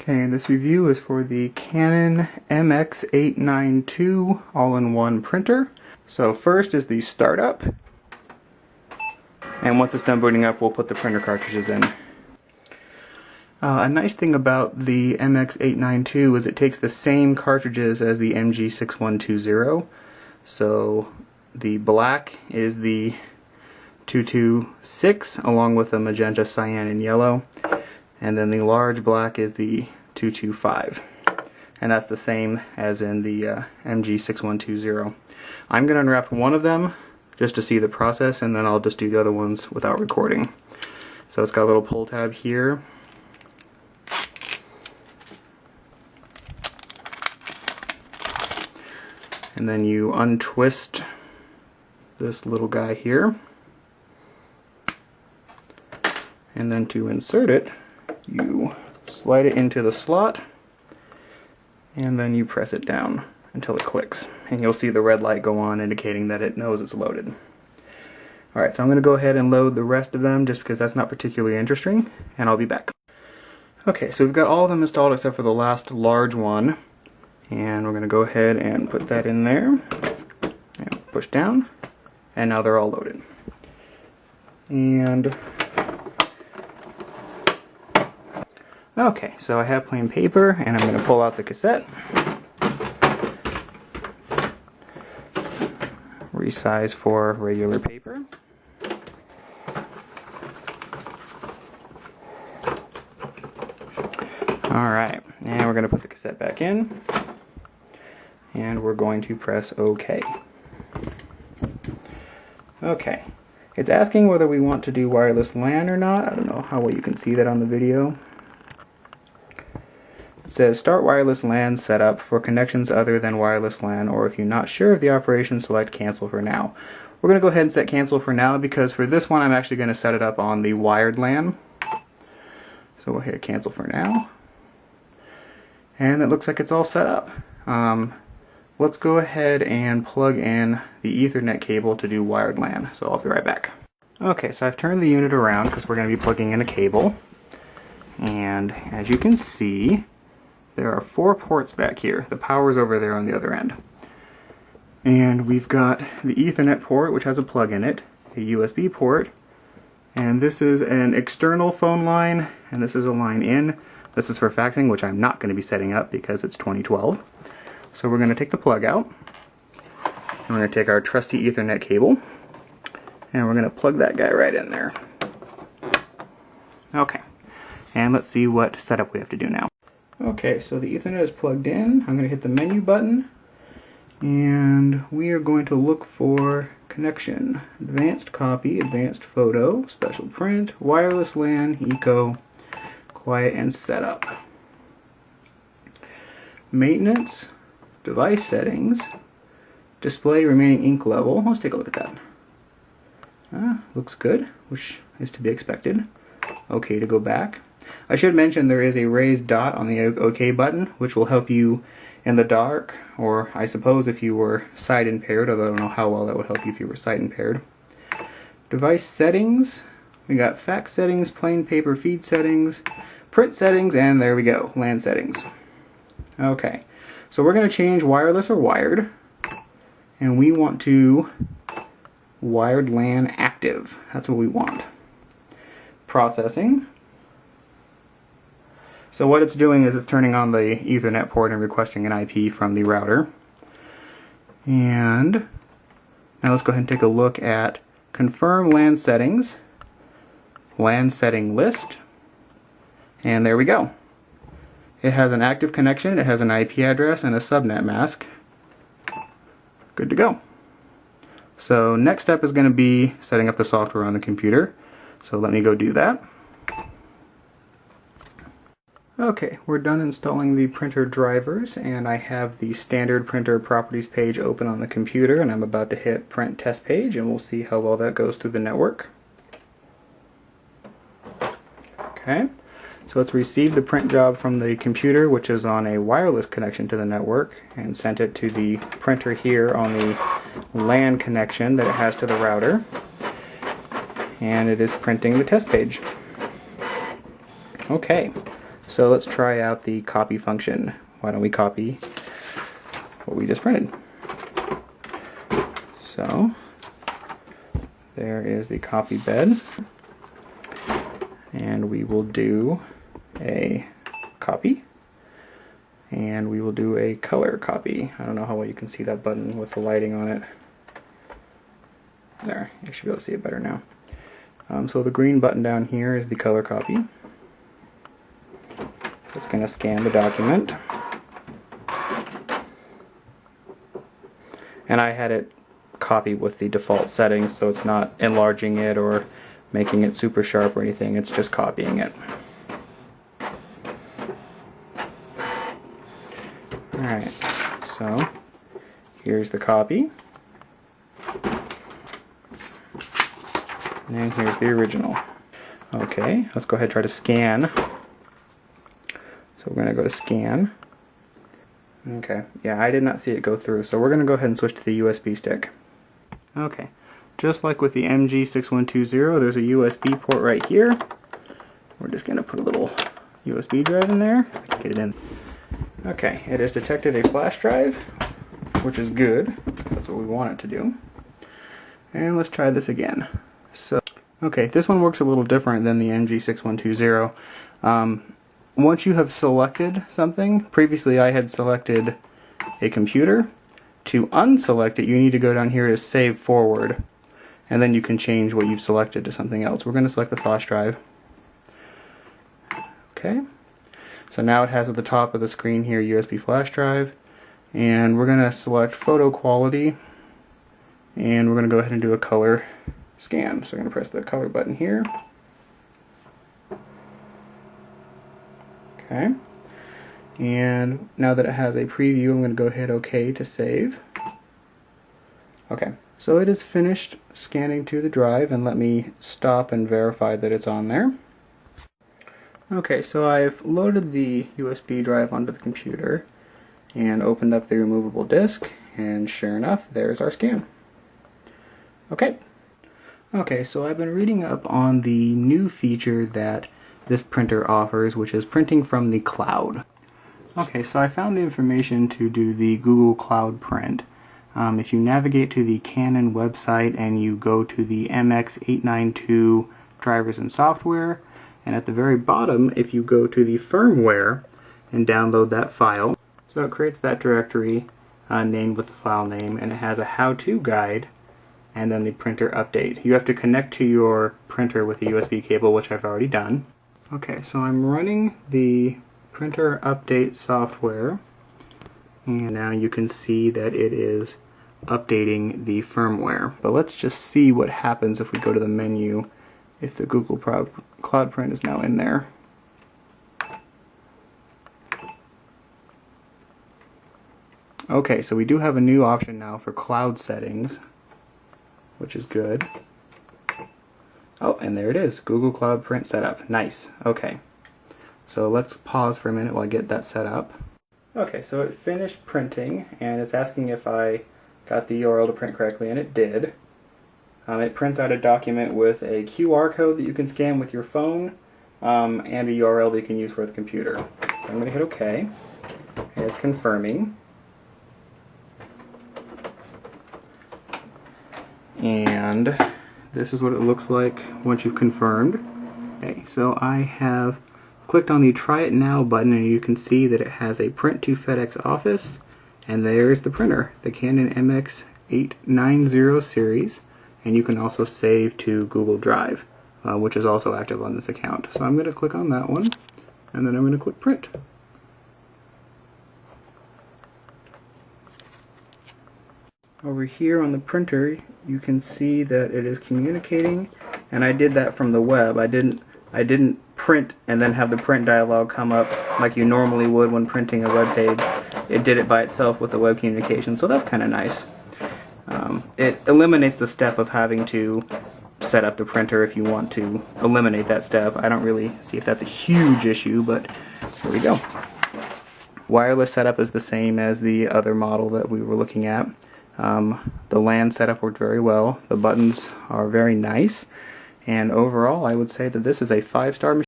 Okay, this review is for the Canon MX892 all-in-one printer. So first is the startup, and once it's done booting up, we'll put the printer cartridges in. A nice thing about the MX892 is it takes the same cartridges as the MG6120. So the black is the 226 along with the magenta, cyan, and yellow. And then the large black is the 225. And that's the same as in the MG6120. I'm going to unwrap one of them just to see the process, and then I'll just do the other ones without recording. So it's got a little pull tab here. And then you untwist this little guy here. And then to insert it, you slide it into the slot, and then you press it down until it clicks. And you'll see the red light go on indicating that it knows it's loaded. Alright, so I'm going to go ahead and load the rest of them just because that's not particularly interesting, and I'll be back. Okay, so we've got all of them installed except for the last large one. And we're going to go ahead and put that in there. And push down. And now they're all loaded. And okay, so I have plain paper, and I'm going to pull out the cassette. Resize for regular paper. Alright, and we're going to put the cassette back in. And we're going to press OK. Okay, it's asking whether we want to do wireless LAN or not. I don't know how well you can see that on the video. It says start wireless LAN setup for connections other than wireless LAN, or if you're not sure of the operation, select cancel for now. We're going to go ahead and set cancel for now because for this one I'm actually going to set it up on the wired LAN. So we'll hit cancel for now. And it looks like it's all set up. Let's go ahead and plug in the Ethernet cable to do wired LAN. So I'll be right back. Okay, so I've turned the unit around because we're going to be plugging in a cable. And as you can see, there are 4 ports back here. The power's over there on the other end. And we've got the Ethernet port, which has a plug in it, a USB port, and this is an external phone line, and this is a line in. This is for faxing, which I'm not going to be setting up because it's 2012. So we're going to take the plug out, and we're going to take our trusty Ethernet cable, and we're going to plug that guy right in there. Okay, and let's see what setup we have to do now. Okay, so the Ethernet is plugged in. I'm going to hit the menu button, and we are going to look for connection. Advanced copy, advanced photo, special print, wireless LAN, eco, quiet, and setup. Maintenance, device settings, display remaining ink level. Let's take a look at that. Looks good, which is to be expected. Okay to go back. I should mention there is a raised dot on the OK button, which will help you in the dark, or I suppose if you were sight impaired, although I don't know how well that would help you if you were sight impaired. Device settings, we got fax settings, plain paper feed settings, print settings, and there we go, LAN settings. Okay, so we're going to change wireless or wired, and we want to wired LAN active. That's what we want. Processing. So what it's doing is it's turning on the Ethernet port and requesting an IP from the router. And now let's go ahead and take a look at confirm LAN settings, LAN setting list, and there we go. It has an active connection, it has an IP address, and a subnet mask. Good to go. So next step is going to be setting up the software on the computer. So let me go do that. Okay, we're done installing the printer drivers, and I have the standard printer properties page open on the computer, and I'm about to hit print test page, and we'll see how well that goes through the network. Okay, so it's received the print job from the computer, which is on a wireless connection to the network, and sent it to the printer here on the LAN connection that it has to the router, and it is printing the test page. Okay. So let's try out the copy function. Why don't we copy what we just printed? So there is the copy bed, and we will do a copy, and we will do a color copy. I don't know how well you can see that button with the lighting on it. There, you should be able to see it better now. So the green button down here is the color copy. It's going to scan the document. And I had it copy with the default settings, so it's not enlarging it or making it super sharp or anything, it's just copying it. Alright, so here's the copy. And here's the original. Okay, let's go ahead and try to scan. So we're going to go to scan. Okay, yeah, I did not see it go through, so we're going to go ahead and switch to the USB stick. Okay, just like with the MG6120, there's a USB port right here. We're just going to put a little USB drive in there. Get it in. Okay, it has detected a flash drive, which is good. That's what we want it to do. And let's try this again. So, okay, this one works a little different than the MG6120. Once you have selected something, previously I had selected a computer. To unselect it, you need to go down here to save forward, and then you can change what you've selected to something else. We're going to select the flash drive. Okay, so now it has at the top of the screen here USB flash drive, and we're going to select photo quality, and we're going to go ahead and do a color scan. So I'm going to press the color button here. Okay, and now that it has a preview, I'm going to go hit OK to save. Okay, so it is finished scanning to the drive, and let me stop and verify that it's on there. Okay, so I've loaded the USB drive onto the computer and opened up the removable disk, and sure enough, there's our scan. Okay. Okay, so I've been reading up on the new feature that this printer offers, which is printing from the cloud. Okay, so I found the information to do the Google Cloud print. If you navigate to the Canon website and you go to the MX892 drivers and software, and at the very bottom, if you go to the firmware and download that file, so it creates that directory named with the file name, and it has a how-to guide and then the printer update. You have to connect to your printer with a USB cable, which I've already done. Okay, so I'm running the printer update software, and now you can see that it is updating the firmware. But let's just see what happens if we go to the menu, if the Google Cloud Print is now in there. Okay, so we do have a new option now for cloud settings, which is good. Oh, and there it is, Google Cloud Print setup. Nice. Okay, so let's pause for a minute while I get that set up. Okay, so it finished printing, and it's asking if I got the URL to print correctly, and it did. It prints out a document with a QR code that you can scan with your phone, and a URL that you can use for the computer. I'm going to hit OK, and it's confirming. And this is what it looks like once you've confirmed. Okay, so I have clicked on the Try It Now button, and you can see that it has a print to FedEx office, and there's the printer, the Canon MX890 series, and you can also save to Google Drive, which is also active on this account. So I'm going to click on that one, and then I'm going to click Print. Over here on the printer, you can see that it is communicating, and I did that from the web. I didn't print and then have the print dialog come up like you normally would when printing a web page. It did it by itself with the web communication, so that's kind of nice. It eliminates the step of having to set up the printer if you want to eliminate that step. I don't really see if that's a huge issue, but here we go. Wireless setup is the same as the other model that we were looking at. The LAN setup worked very well. The buttons are very nice, and overall I would say that this is a 5-star machine.